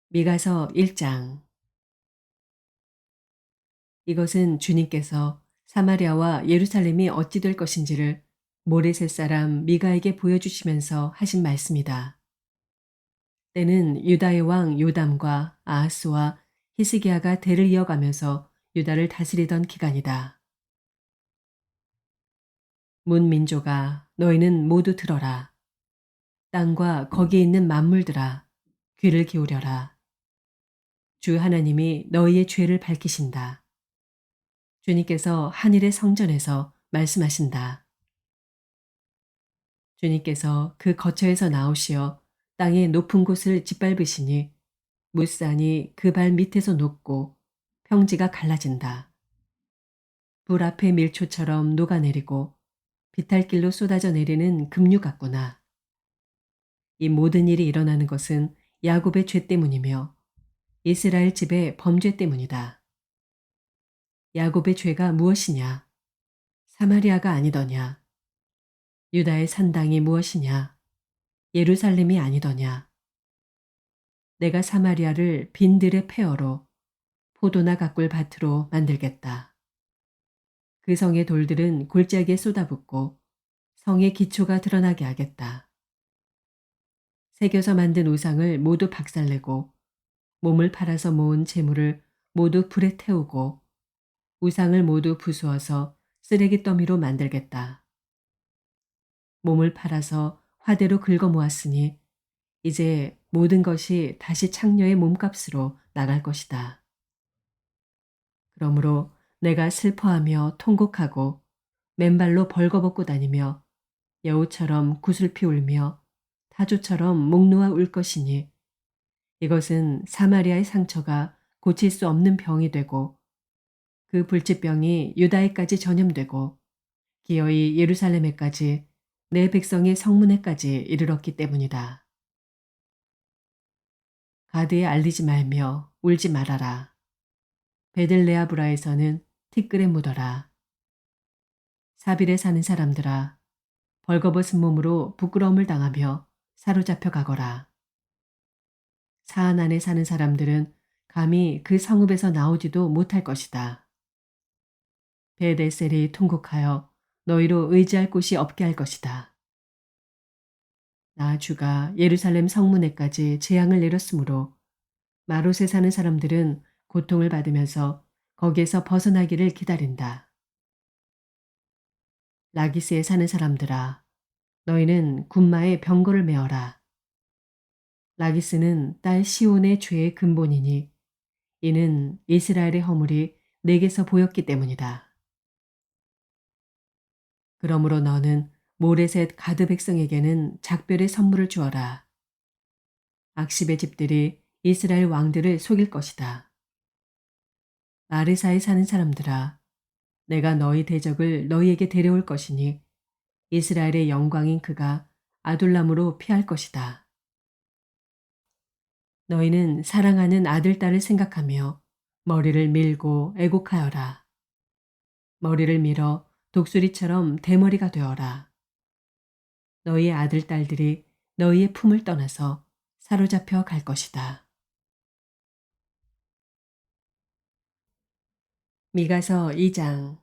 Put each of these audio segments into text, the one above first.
미가서 1장. 이것은 주님께서 사마리아와 예루살렘이 어찌 될 것인지를 모레셋 사람 미가에게 보여주시면서 하신 말씀이다. 때는 유다의 왕 요담과 아하스와 히스기야가 대를 이어가면서 유다를 다스리던 기간이다. 문민족아, 너희는 모두 들어라. 땅과 거기에 있는 만물들아, 귀를 기울여라. 주 하나님이 너희의 죄를 밝히신다. 주님께서 하늘의 성전에서 말씀하신다. 주님께서 그 거처에서 나오시어 땅의 높은 곳을 짓밟으시니 무산이 그 발 밑에서 녹고 평지가 갈라진다. 불 앞에 밀초처럼 녹아내리고 비탈길로 쏟아져 내리는 급류 같구나. 이 모든 일이 일어나는 것은 야곱의 죄 때문이며 이스라엘 집의 범죄 때문이다. 야곱의 죄가 무엇이냐? 사마리아가 아니더냐? 유다의 산당이 무엇이냐? 예루살렘이 아니더냐? 내가 사마리아를 빈들의 폐허로 포도나 가꿀 밭으로 만들겠다. 그 성의 돌들은 골짜기에 쏟아붓고 성의 기초가 드러나게 하겠다. 새겨서 만든 우상을 모두 박살내고 몸을 팔아서 모은 재물을 모두 불에 태우고 우상을 모두 부수어서 쓰레기 더미로 만들겠다. 몸을 팔아서 화대로 긁어 모았으니 이제 모든 것이 다시 창녀의 몸값으로 나갈 것이다. 그러므로 내가 슬퍼하며 통곡하고 맨발로 벌거벗고 다니며 여우처럼 구슬피 울며 타조처럼 목 놓아 울 것이니 이것은 사마리아의 상처가 고칠 수 없는 병이 되고 그 불치병이 유다에까지 전염되고 기어이 예루살렘에까지 내 백성의 성문에까지 이르렀기 때문이다. 가드에 알리지 말며 울지 말아라. 베들레아브라에서는 티끌에 묻어라. 사빌에 사는 사람들아, 벌거벗은 몸으로 부끄러움을 당하며 사로잡혀 가거라. 사안 안에 사는 사람들은 감히 그 성읍에서 나오지도 못할 것이다. 베데셀이 통곡하여 너희로 의지할 곳이 없게 할 것이다. 나 주가 예루살렘 성문에까지 재앙을 내렸으므로 마롯에 사는 사람들은 고통을 받으면서 거기에서 벗어나기를 기다린다. 라기스에 사는 사람들아, 너희는 군마에 병거를 메어라. 라기스는 딸 시온의 죄의 근본이니 이는 이스라엘의 허물이 내게서 보였기 때문이다. 그러므로 너는 모레셋 가드 백성에게는 작별의 선물을 주어라. 악십의 집들이 이스라엘 왕들을 속일 것이다. 마르사에 사는 사람들아, 내가 너희 대적을 너희에게 데려올 것이니 이스라엘의 영광인 그가 아둘람으로 피할 것이다. 너희는 사랑하는 아들, 딸을 생각하며 머리를 밀고 애곡하여라. 머리를 밀어 독수리처럼 대머리가 되어라. 너희의 아들, 딸들이 너희의 품을 떠나서 사로잡혀 갈 것이다. 미가서 2장.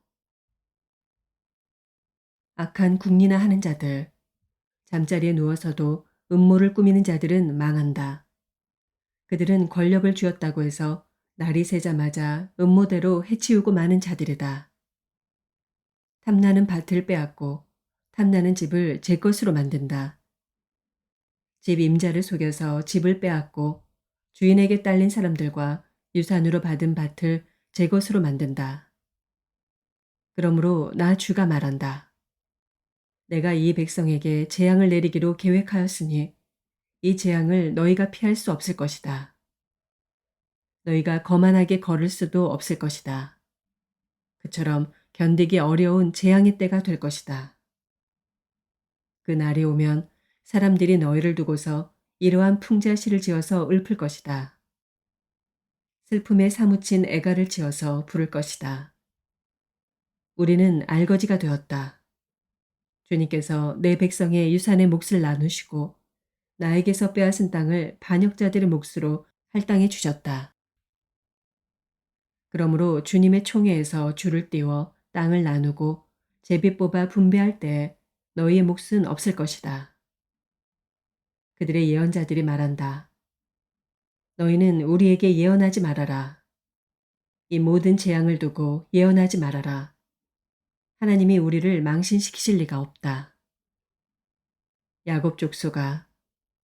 악한 궁리나 하는 자들, 잠자리에 누워서도 음모를 꾸미는 자들은 망한다. 그들은 권력을 쥐었다고 해서 날이 새자마자 음모대로 해치우고 마는 자들이다. 탐나는 밭을 빼앗고 탐나는 집을 제 것으로 만든다. 집 임자를 속여서 집을 빼앗고 주인에게 딸린 사람들과 유산으로 받은 밭을 제 것으로 만든다. 그러므로 나 주가 말한다. 내가 이 백성에게 재앙을 내리기로 계획하였으니 이 재앙을 너희가 피할 수 없을 것이다. 너희가 거만하게 걸을 수도 없을 것이다. 그처럼 견디기 어려운 재앙의 때가 될 것이다. 그 날이 오면 사람들이 너희를 두고서 이러한 풍자시를 지어서 읊을 것이다. 슬픔에 사무친 애가를 지어서 부를 것이다. 우리는 알거지가 되었다. 주님께서 내 백성의 유산의 몫을 나누시고 나에게서 빼앗은 땅을 반역자들의 몫으로 할당해 주셨다. 그러므로 주님의 총회에서 줄을 띄워 땅을 나누고 제비 뽑아 분배할 때 너희의 몫은 없을 것이다. 그들의 예언자들이 말한다. 너희는 우리에게 예언하지 말아라. 이 모든 재앙을 두고 예언하지 말아라. 하나님이 우리를 망신시키실 리가 없다. 야곱 족속아,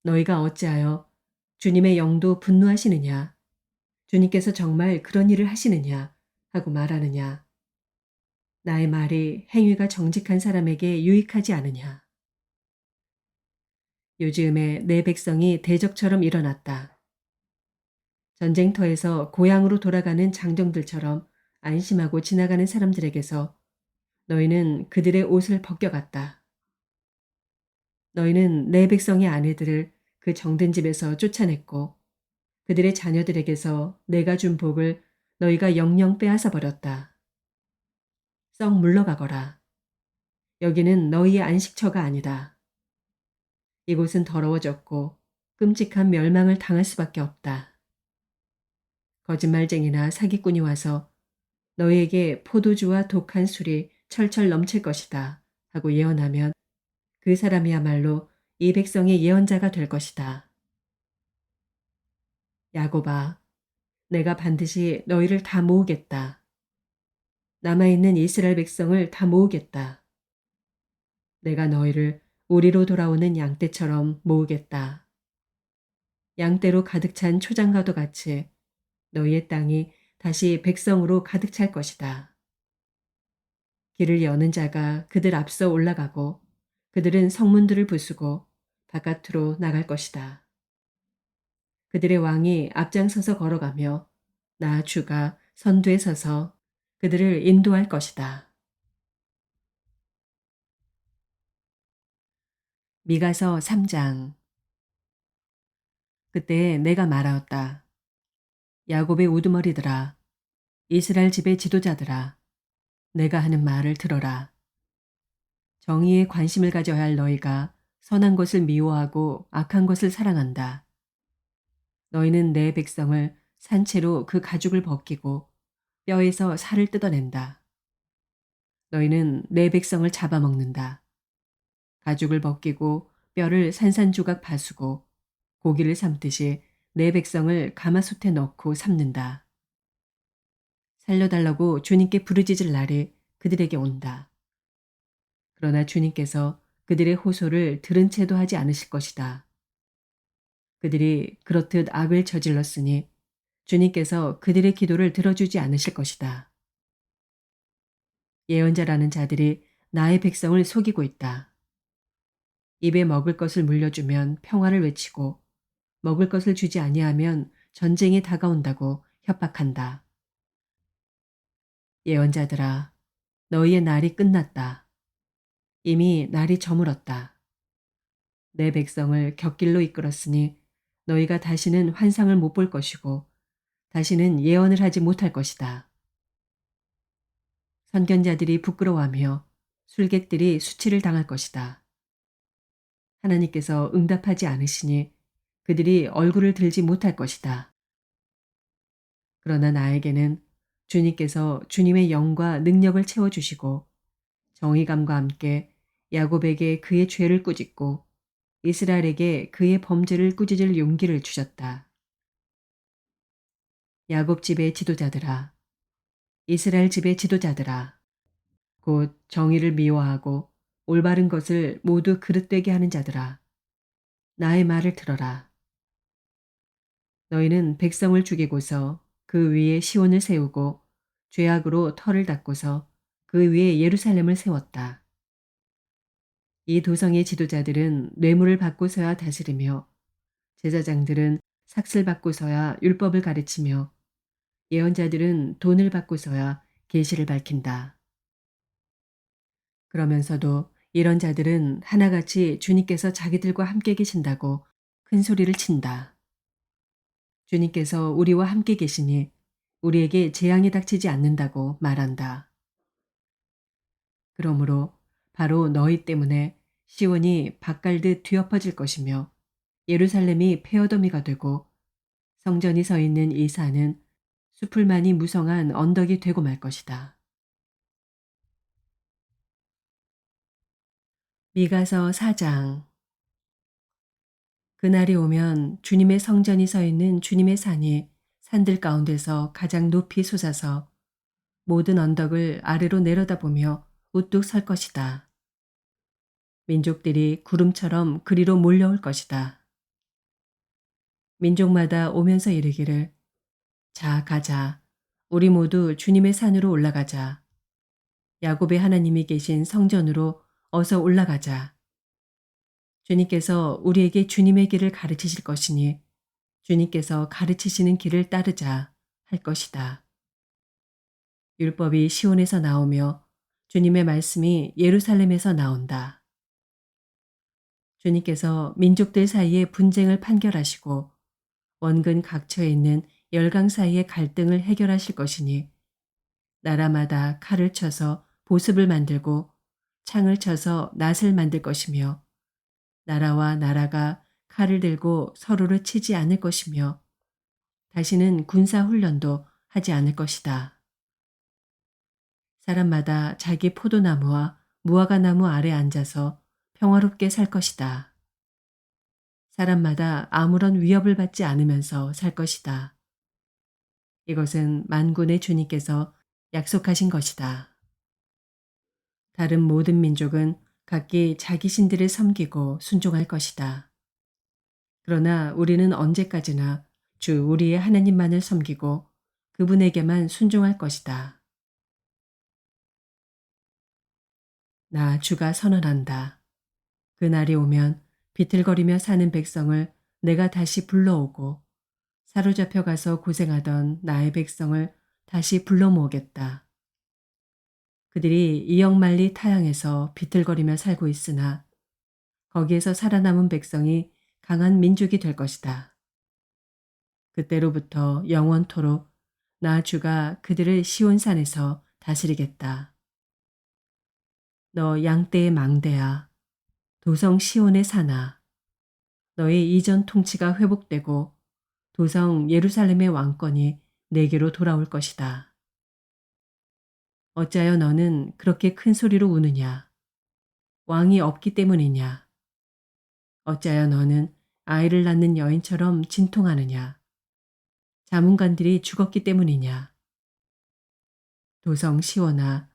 너희가 어찌하여 주님의 영도 분노하시느냐? 주님께서 정말 그런 일을 하시느냐? 하고 말하느냐? 나의 말이 행위가 정직한 사람에게 유익하지 않으냐? 요즘에 내 백성이 대적처럼 일어났다. 전쟁터에서 고향으로 돌아가는 장정들처럼 안심하고 지나가는 사람들에게서 너희는 그들의 옷을 벗겨갔다. 너희는 내 백성의 아내들을 그 정든 집에서 쫓아냈고 그들의 자녀들에게서 내가 준 복을 너희가 영영 빼앗아 버렸다. 썩 물러가거라. 여기는 너희의 안식처가 아니다. 이곳은 더러워졌고 끔찍한 멸망을 당할 수밖에 없다. 거짓말쟁이나 사기꾼이 와서 너희에게 포도주와 독한 술이 철철 넘칠 것이다 하고 예언하면 그 사람이야말로 이 백성의 예언자가 될 것이다. 야곱아, 내가 반드시 너희를 다 모으겠다. 남아있는 이스라엘 백성을 다 모으겠다. 내가 너희를 우리로 돌아오는 양떼처럼 모으겠다. 양떼로 가득 찬 초장과도 같이 너희의 땅이 다시 백성으로 가득 찰 것이다. 길을 여는 자가 그들 앞서 올라가고 그들은 성문들을 부수고 바깥으로 나갈 것이다. 그들의 왕이 앞장서서 걸어가며 나 주가 선두에 서서 그들을 인도할 것이다. 미가서 3장. 그때 내가 말하였다. 야곱의 우두머리들아, 이스라엘 집의 지도자들아, 내가 하는 말을 들어라. 정의에 관심을 가져야 할 너희가 선한 것을 미워하고 악한 것을 사랑한다. 너희는 내 백성을 산채로 그 가죽을 벗기고 뼈에서 살을 뜯어낸다. 너희는 내 백성을 잡아먹는다. 가죽을 벗기고 뼈를 산산조각 바수고 고기를 삶듯이 내 백성을 가마솥에 넣고 삶는다. 살려달라고 주님께 부르짖을 날이 그들에게 온다. 그러나 주님께서 그들의 호소를 들은 채도 하지 않으실 것이다. 그들이 그렇듯 악을 저질렀으니 주님께서 그들의 기도를 들어주지 않으실 것이다. 예언자라는 자들이 나의 백성을 속이고 있다. 입에 먹을 것을 물려주면 평화를 외치고 먹을 것을 주지 아니하면 전쟁이 다가온다고 협박한다. 예언자들아, 너희의 날이 끝났다. 이미 날이 저물었다. 내 백성을 곁길로 이끌었으니 너희가 다시는 환상을 못 볼 것이고 다시는 예언을 하지 못할 것이다. 선견자들이 부끄러워하며 술객들이 수치를 당할 것이다. 하나님께서 응답하지 않으시니 그들이 얼굴을 들지 못할 것이다. 그러나 나에게는 주님께서 주님의 영과 능력을 채워주시고 정의감과 함께 야곱에게 그의 죄를 꾸짖고 이스라엘에게 그의 범죄를 꾸짖을 용기를 주셨다. 야곱 집의 지도자들아, 이스라엘 집의 지도자들아, 곧 정의를 미워하고 올바른 것을 모두 그릇되게 하는 자들아, 나의 말을 들어라. 너희는 백성을 죽이고서 그 위에 시온을 세우고 죄악으로 터를 닦고서 그 위에 예루살렘을 세웠다. 이 도성의 지도자들은 뇌물을 받고서야 다스리며 제사장들은 삭슬 받고서야 율법을 가르치며 예언자들은 돈을 받고서야 계시를 밝힌다. 그러면서도 이런 자들은 하나같이 주님께서 자기들과 함께 계신다고 큰 소리를 친다. 주님께서 우리와 함께 계시니 우리에게 재앙이 닥치지 않는다고 말한다. 그러므로 바로 너희 때문에 시온이 밭갈듯 뒤엎어질 것이며 예루살렘이 폐허더미가 되고 성전이 서 있는 이 산은 수풀만이 무성한 언덕이 되고 말 것이다. 미가서 4장. 그날이 오면 주님의 성전이 서 있는 주님의 산이 산들 가운데서 가장 높이 솟아서 모든 언덕을 아래로 내려다보며 우뚝 설 것이다. 민족들이 구름처럼 그리로 몰려올 것이다. 민족마다 오면서 이르기를 자 가자. 우리 모두 주님의 산으로 올라가자. 야곱의 하나님이 계신 성전으로 어서 올라가자. 주님께서 우리에게 주님의 길을 가르치실 것이니 주님께서 가르치시는 길을 따르자 할 것이다. 율법이 시온에서 나오며 주님의 말씀이 예루살렘에서 나온다. 주님께서 민족들 사이에 분쟁을 판결하시고 원근 각처에 있는 열강 사이의 갈등을 해결하실 것이니 나라마다 칼을 쳐서 보습을 만들고 창을 쳐서 낫을 만들 것이며 나라와 나라가 칼을 들고 서로를 치지 않을 것이며 다시는 군사 훈련도 하지 않을 것이다. 사람마다 자기 포도나무와 무화과나무 아래 앉아서 평화롭게 살 것이다. 사람마다 아무런 위협을 받지 않으면서 살 것이다. 이것은 만군의 주님께서 약속하신 것이다. 다른 모든 민족은 각기 자기 신들을 섬기고 순종할 것이다. 그러나 우리는 언제까지나 주 우리의 하나님만을 섬기고 그분에게만 순종할 것이다. 나 주가 선언한다. 그날이 오면 비틀거리며 사는 백성을 내가 다시 불러오고 사로잡혀 가서 고생하던 나의 백성을 다시 불러 모으겠다. 그들이 이역만리 타향에서 비틀거리며 살고 있으나 거기에서 살아남은 백성이 강한 민족이 될 것이다. 그때로부터 영원토록 나 주가 그들을 시온산에서 다스리겠다. 너 양떼의 망대야. 도성 시온의 산아. 너의 이전 통치가 회복되고 도성 예루살렘의 왕권이 내게로 돌아올 것이다. 어찌하여 너는 그렇게 큰 소리로 우느냐? 왕이 없기 때문이냐? 어찌하여 너는 아이를 낳는 여인처럼 진통하느냐? 자문관들이 죽었기 때문이냐? 도성 시온아,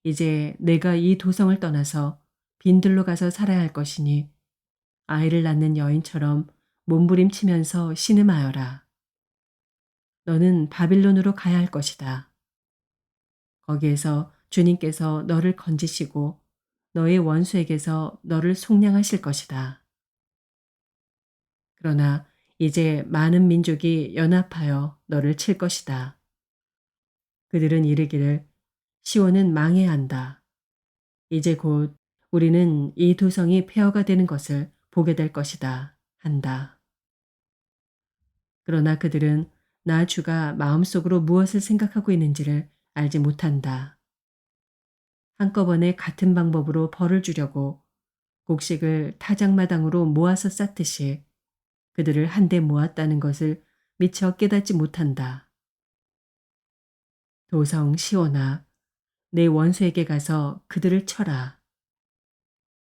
이제 내가 이 도성을 떠나서 빈들로 가서 살아야 할 것이니 아이를 낳는 여인처럼 몸부림치면서 신음하여라. 너는 바빌론으로 가야 할 것이다. 거기에서 주님께서 너를 건지시고 너의 원수에게서 너를 속량하실 것이다. 그러나 이제 많은 민족이 연합하여 너를 칠 것이다. 그들은 이르기를 시온은 망해야 한다. 이제 곧 우리는 이 도성이 폐허가 되는 것을 보게 될 것이다. 한다. 그러나 그들은 나 주가 마음속으로 무엇을 생각하고 있는지를 알지 못한다. 한꺼번에 같은 방법으로 벌을 주려고 곡식을 타작마당으로 모아서 쌓듯이 그들을 한데 모았다는 것을 미처 깨닫지 못한다. 도성 시온아, 내 원수에게 가서 그들을 쳐라.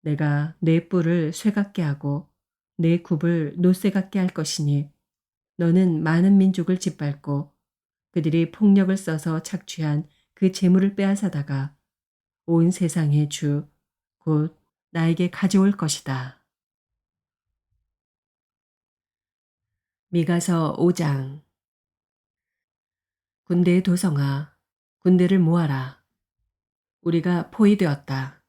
내가 내 뿔을 쇠같게 하고 내 굽을 노쇠 같게 할 것이니 너는 많은 민족을 짓밟고 그들이 폭력을 써서 착취한 그 재물을 빼앗아다가 온 세상의 주, 곧 나에게 가져올 것이다. 미가서 5장. 군대의 도성아, 군대를 모아라. 우리가 포위되었다.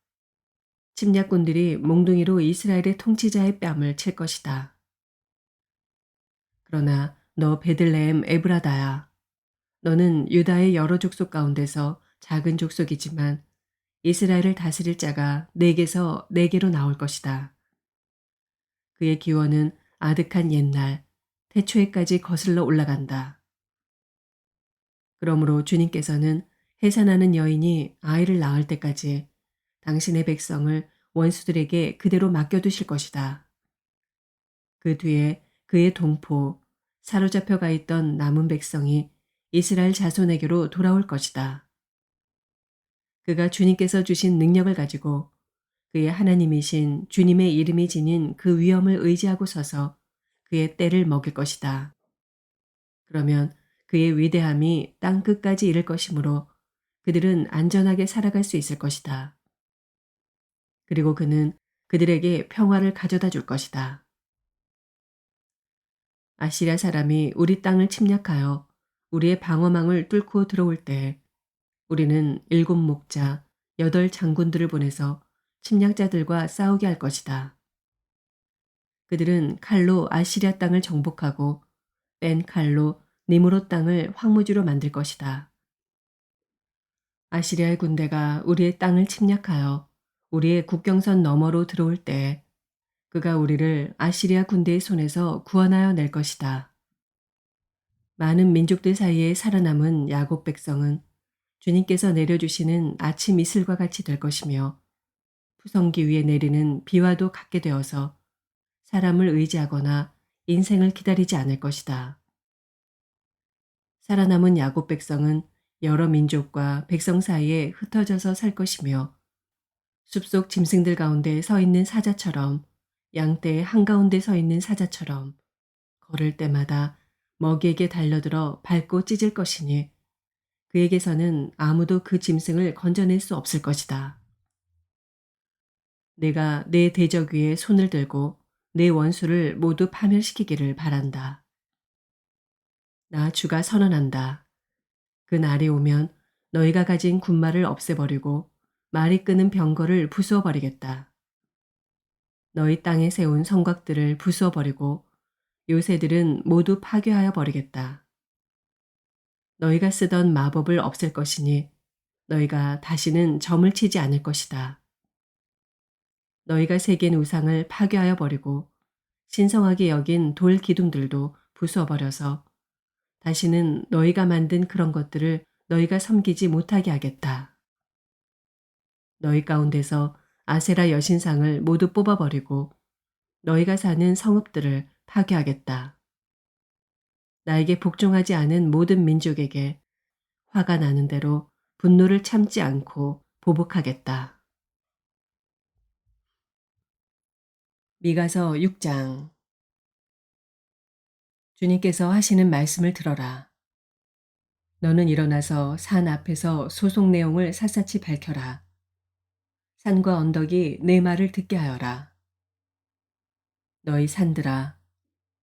침략군들이 몽둥이로 이스라엘의 통치자의 뺨을 칠 것이다. 그러나 너 베들레헴 에브라다야. 너는 유다의 여러 족속 가운데서 작은 족속이지만 이스라엘을 다스릴 자가 내게서 내게로 나올 것이다. 그의 기원은 아득한 옛날, 태초에까지 거슬러 올라간다. 그러므로 주님께서는 해산하는 여인이 아이를 낳을 때까지 당신의 백성을 원수들에게 그대로 맡겨두실 것이다. 그 뒤에 그의 동포, 사로잡혀 가 있던 남은 백성이 이스라엘 자손에게로 돌아올 것이다. 그가 주님께서 주신 능력을 가지고 그의 하나님이신 주님의 이름이 지닌 그 위엄을 의지하고 서서 그의 때를 먹일 것이다. 그러면 그의 위대함이 땅 끝까지 이를 것이므로 그들은 안전하게 살아갈 수 있을 것이다. 그리고 그는 그들에게 평화를 가져다 줄 것이다. 아시리아 사람이 우리 땅을 침략하여 우리의 방어망을 뚫고 들어올 때 우리는 7 목자, 8 장군들을 보내서 침략자들과 싸우게 할 것이다. 그들은 칼로 아시리아 땅을 정복하고 뺀 칼로 니므롯 땅을 황무지로 만들 것이다. 아시리아의 군대가 우리의 땅을 침략하여 우리의 국경선 너머로 들어올 때 그가 우리를 아시리아 군대의 손에서 구원하여 낼 것이다. 많은 민족들 사이에 살아남은 야곱 백성은 주님께서 내려주시는 아침 이슬과 같이 될 것이며 푸성기 위에 내리는 비와도 같게 되어서 사람을 의지하거나 인생을 기다리지 않을 것이다. 살아남은 야곱 백성은 여러 민족과 백성 사이에 흩어져서 살 것이며 숲속 짐승들 가운데 서 있는 사자처럼 양떼의 한가운데 서 있는 사자처럼 걸을 때마다 먹이에게 달려들어 밟고 찢을 것이니 그에게서는 아무도 그 짐승을 건져낼 수 없을 것이다. 내가 내 대적 위에 손을 들고 내 원수를 모두 파멸시키기를 바란다. 나 주가 선언한다. 그 날이 오면 너희가 가진 군마를 없애버리고 말이 끄는 병거를 부수어버리겠다. 너희 땅에 세운 성곽들을 부수어버리고 요새들은 모두 파괴하여 버리겠다. 너희가 쓰던 마법을 없앨 것이니 너희가 다시는 점을 치지 않을 것이다. 너희가 새긴 우상을 파괴하여 버리고 신성하게 여긴 돌 기둥들도 부수어버려서 다시는 너희가 만든 그런 것들을 너희가 섬기지 못하게 하겠다. 너희 가운데서 아세라 여신상을 모두 뽑아버리고 너희가 사는 성읍들을 파괴하겠다. 나에게 복종하지 않은 모든 민족에게 화가 나는 대로 분노를 참지 않고 보복하겠다. 미가서 6장. 주님께서 하시는 말씀을 들어라. 너는 일어나서 산 앞에서 소속 내용을 샅샅이 밝혀라. 산과 언덕이 내 말을 듣게 하여라. 너희 산들아,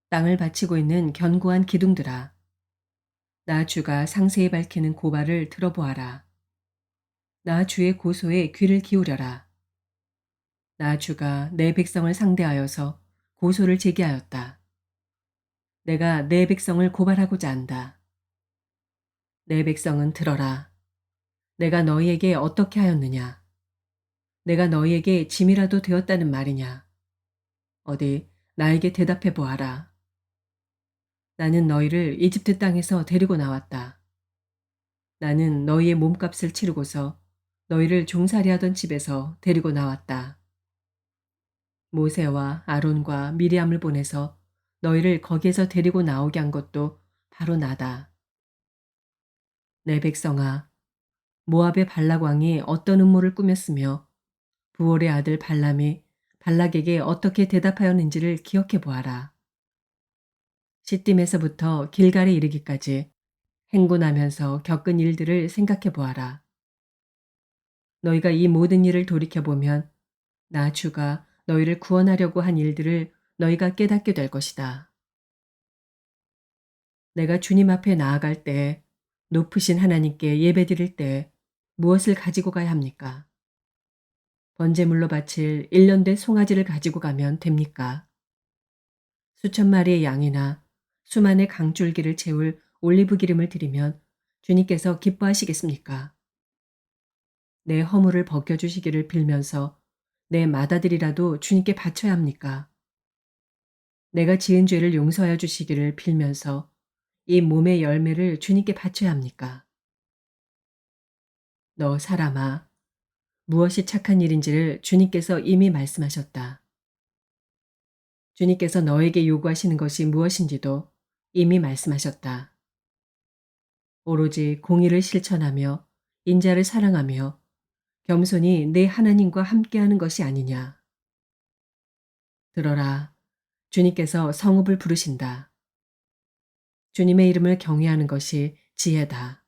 땅을 바치고 있는 견고한 기둥들아, 나 주가 상세히 밝히는 고발을 들어보아라. 나 주의 고소에 귀를 기울여라. 나 주가 내 백성을 상대하여서 고소를 제기하였다. 내가 내 백성을 고발하고자 한다. 내 백성은 들어라. 내가 너희에게 어떻게 하였느냐? 내가 너희에게 짐이라도 되었다는 말이냐? 어디 나에게 대답해 보아라. 나는 너희를 이집트 땅에서 데리고 나왔다. 나는 너희의 몸값을 치르고서 너희를 종살이하던 집에서 데리고 나왔다. 모세와 아론과 미리암을 보내서 너희를 거기에서 데리고 나오게 한 것도 바로 나다. 내 백성아, 모압의 발락 왕이 어떤 음모를 꾸몄으며 부올의 아들 발람이 발락에게 어떻게 대답하였는지를 기억해 보아라. 시딤에서부터 길갈에 이르기까지 행군하면서 겪은 일들을 생각해 보아라. 너희가 이 모든 일을 돌이켜보면 나 주가 너희를 구원하려고 한 일들을 너희가 깨닫게 될 것이다. 내가 주님 앞에 나아갈 때 높으신 하나님께 예배드릴 때 무엇을 가지고 가야 합니까? 번제물로 바칠 1년 된 송아지를 가지고 가면 됩니까? 수천 마리의 양이나 수만의 강줄기를 채울 올리브 기름을 드리면 주님께서 기뻐하시겠습니까? 내 허물을 벗겨주시기를 빌면서 내 맏아들이라도 주님께 바쳐야 합니까? 내가 지은 죄를 용서하여 주시기를 빌면서 이 몸의 열매를 주님께 바쳐야 합니까? 너 사람아, 무엇이 착한 일인지를 주님께서 이미 말씀하셨다. 주님께서 너에게 요구하시는 것이 무엇인지도 이미 말씀하셨다. 오로지 공의를 실천하며 인자를 사랑하며 겸손히 내 하나님과 함께하는 것이 아니냐. 들어라. 주님께서 성읍을 부르신다. 주님의 이름을 경외하는 것이 지혜다.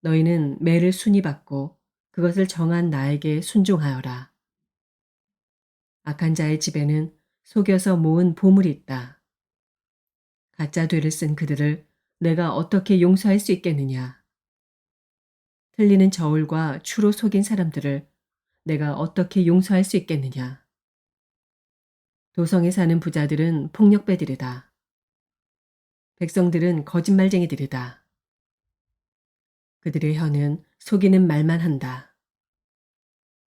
너희는 매를 순히 받고 그것을 정한 나에게 순종하여라. 악한 자의 집에는 속여서 모은 보물이 있다. 가짜 되를 쓴 그들을 내가 어떻게 용서할 수 있겠느냐. 틀리는 저울과 추로 속인 사람들을 내가 어떻게 용서할 수 있겠느냐. 도성에 사는 부자들은 폭력배들이다. 백성들은 거짓말쟁이들이다. 그들의 혀는 속이는 말만 한다.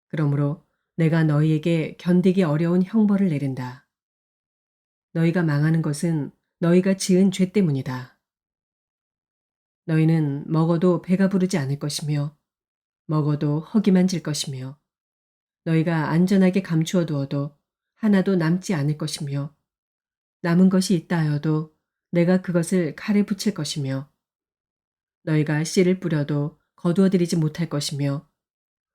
그러므로 내가 너희에게 견디기 어려운 형벌을 내린다. 너희가 망하는 것은 너희가 지은 죄 때문이다. 너희는 먹어도 배가 부르지 않을 것이며 먹어도 허기만 질 것이며 너희가 안전하게 감추어 두어도 하나도 남지 않을 것이며 남은 것이 있다 하여도 내가 그것을 칼에 붙일 것이며 너희가 씨를 뿌려도 거두어들이지 못할 것이며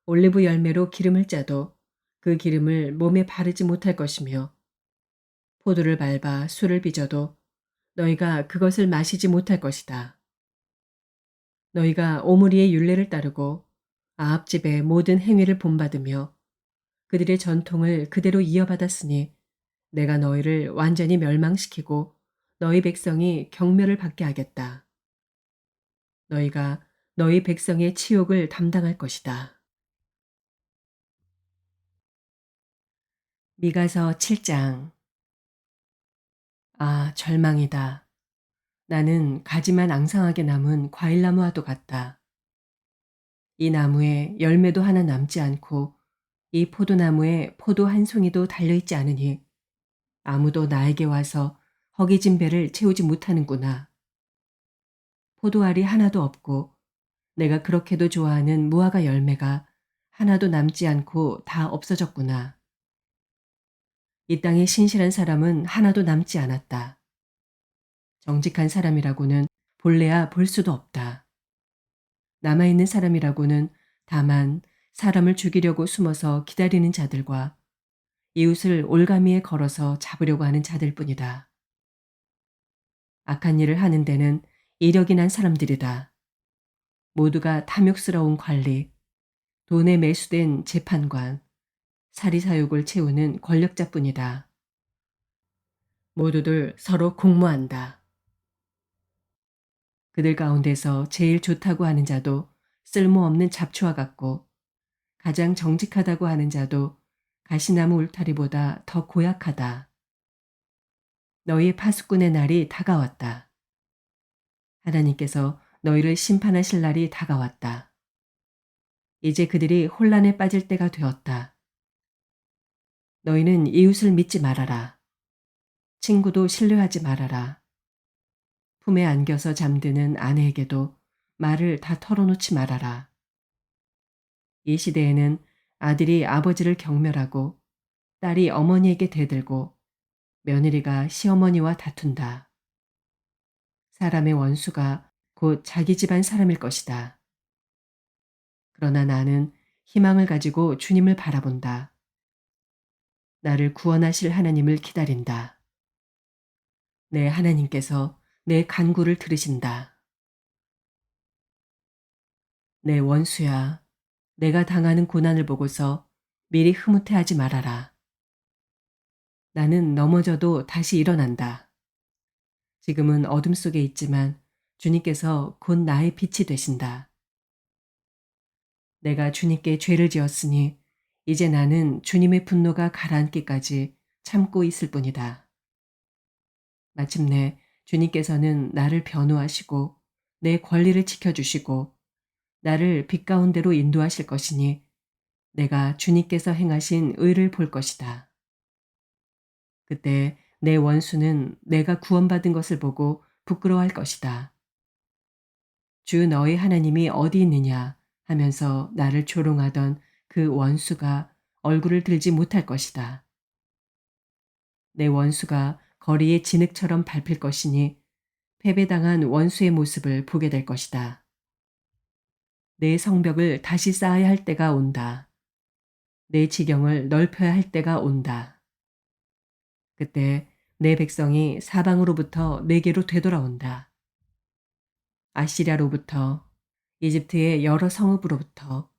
올리브 열매로 기름을 짜도 그 기름을 몸에 바르지 못할 것이며 포도를 밟아 술을 빚어도 너희가 그것을 마시지 못할 것이다. 너희가 오므리의 율례를 따르고 아합 집의 모든 행위를 본받으며 그들의 전통을 그대로 이어받았으니 내가 너희를 완전히 멸망시키고 너희 백성이 경멸을 받게 하겠다. 너희가 너희 백성의 치욕을 담당할 것이다. 미가서 7장. 아, 절망이다. 나는 가지만 앙상하게 남은 과일나무와도 같다. 이 나무에 열매도 하나 남지 않고 이 포도나무에 포도 한 송이도 달려있지 않으니 아무도 나에게 와서 허기진 배를 채우지 못하는구나. 포도알이 하나도 없고 내가 그렇게도 좋아하는 무화과 열매가 하나도 남지 않고 다 없어졌구나. 이 땅에 신실한 사람은 하나도 남지 않았다. 정직한 사람이라고는 볼래야 볼 수도 없다. 남아있는 사람이라고는 다만 사람을 죽이려고 숨어서 기다리는 자들과 이웃을 올가미에 걸어서 잡으려고 하는 자들뿐이다. 악한 일을 하는 데는 이력이 난 사람들이다. 모두가 탐욕스러운 관리, 돈에 매수된 재판관, 사리사욕을 채우는 권력자뿐이다. 모두들 서로 공모한다. 그들 가운데서 제일 좋다고 하는 자도 쓸모없는 잡초와 같고 가장 정직하다고 하는 자도 가시나무 울타리보다 더 고약하다. 너희 파수꾼의 날이 다가왔다. 하나님께서 너희를 심판하실 날이 다가왔다. 이제 그들이 혼란에 빠질 때가 되었다. 너희는 이웃을 믿지 말아라. 친구도 신뢰하지 말아라. 품에 안겨서 잠드는 아내에게도 말을 다 털어놓지 말아라. 이 시대에는 아들이 아버지를 경멸하고 딸이 어머니에게 대들고 며느리가 시어머니와 다툰다. 사람의 원수가 곧 자기 집안 사람일 것이다. 그러나 나는 희망을 가지고 주님을 바라본다. 나를 구원하실 하나님을 기다린다. 내 하나님께서 내 간구를 들으신다. 내 원수야, 내가 당하는 고난을 보고서 미리 흐뭇해하지 말아라. 나는 넘어져도 다시 일어난다. 지금은 어둠 속에 있지만 주님께서 곧 나의 빛이 되신다. 내가 주님께 죄를 지었으니 이제 나는 주님의 분노가 가라앉기까지 참고 있을 뿐이다. 마침내 주님께서는 나를 변호하시고 내 권리를 지켜주시고 나를 빛 가운데로 인도하실 것이니 내가 주님께서 행하신 의를 볼 것이다. 그때 내 원수는 내가 구원받은 것을 보고 부끄러워할 것이다. 주 너희 하나님이 어디 있느냐 하면서 나를 조롱하던 그 원수가 얼굴을 들지 못할 것이다. 내 원수가 거리에 진흙처럼 밟힐 것이니 패배당한 원수의 모습을 보게 될 것이다. 내 성벽을 다시 쌓아야 할 때가 온다. 내 지경을 넓혀야 할 때가 온다. 그때 내 백성이 사방으로부터 내게로 되돌아온다. 아시리아로부터, 이집트의 여러 성읍으로부터,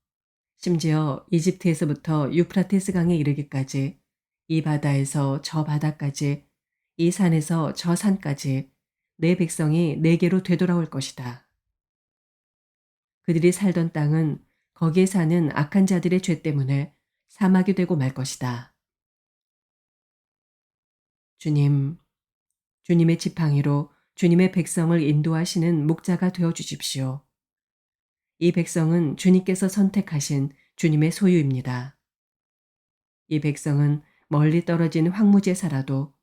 심지어 이집트에서부터 유프라테스 강에 이르기까지, 이 바다에서 저 바다까지, 이 산에서 저 산까지 내 백성이 내게로 되돌아올 것이다. 그들이 살던 땅은 거기에 사는 악한 자들의 죄 때문에 사막이 되고 말 것이다. 주님, 주님의 지팡이로 주님의 백성을 인도하시는 목자가 되어 주십시오. 이 백성은 주님께서 선택하신 주님의 소유입니다. 이 백성은 멀리 떨어진 황무지에 살아도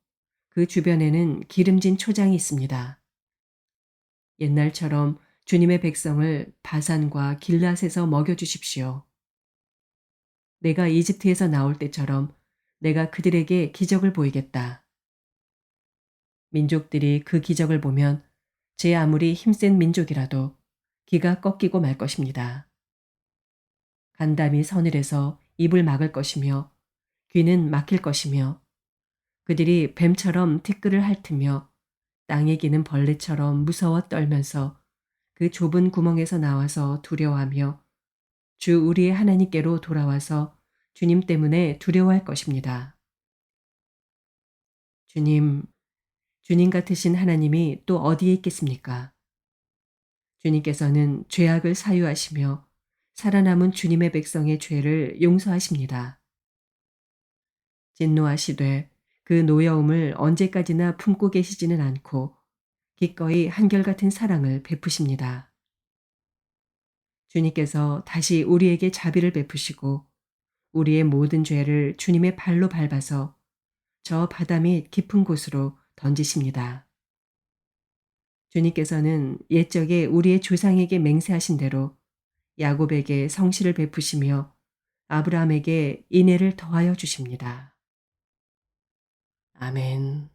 그 주변에는 기름진 초장이 있습니다. 옛날처럼 주님의 백성을 바산과 길앗에서 먹여주십시오. 내가 이집트에서 나올 때처럼 내가 그들에게 기적을 보이겠다. 민족들이 그 기적을 보면 제 아무리 힘센 민족이라도 기가 꺾이고 말 것입니다. 간담이 서늘해서 입을 막을 것이며 귀는 막힐 것이며 그들이 뱀처럼 티끌을 핥으며 땅에 기는 벌레처럼 무서워 떨면서 그 좁은 구멍에서 나와서 두려워하며 주 우리의 하나님께로 돌아와서 주님 때문에 두려워할 것입니다. 주님, 주님 같으신 하나님이 또 어디에 있겠습니까? 주님께서는 죄악을 사유하시며 살아남은 주님의 백성의 죄를 용서하십니다. 진노하시되 그 노여움을 언제까지나 품고 계시지는 않고 기꺼이 한결같은 사랑을 베푸십니다. 주님께서 다시 우리에게 자비를 베푸시고 우리의 모든 죄를 주님의 발로 밟아서 저 바다 및 깊은 곳으로 던지십니다. 주님께서는 옛적에 우리의 조상에게 맹세하신 대로 야곱에게 성실을 베푸시며 아브라함에게 인애를 더하여 주십니다. 아멘.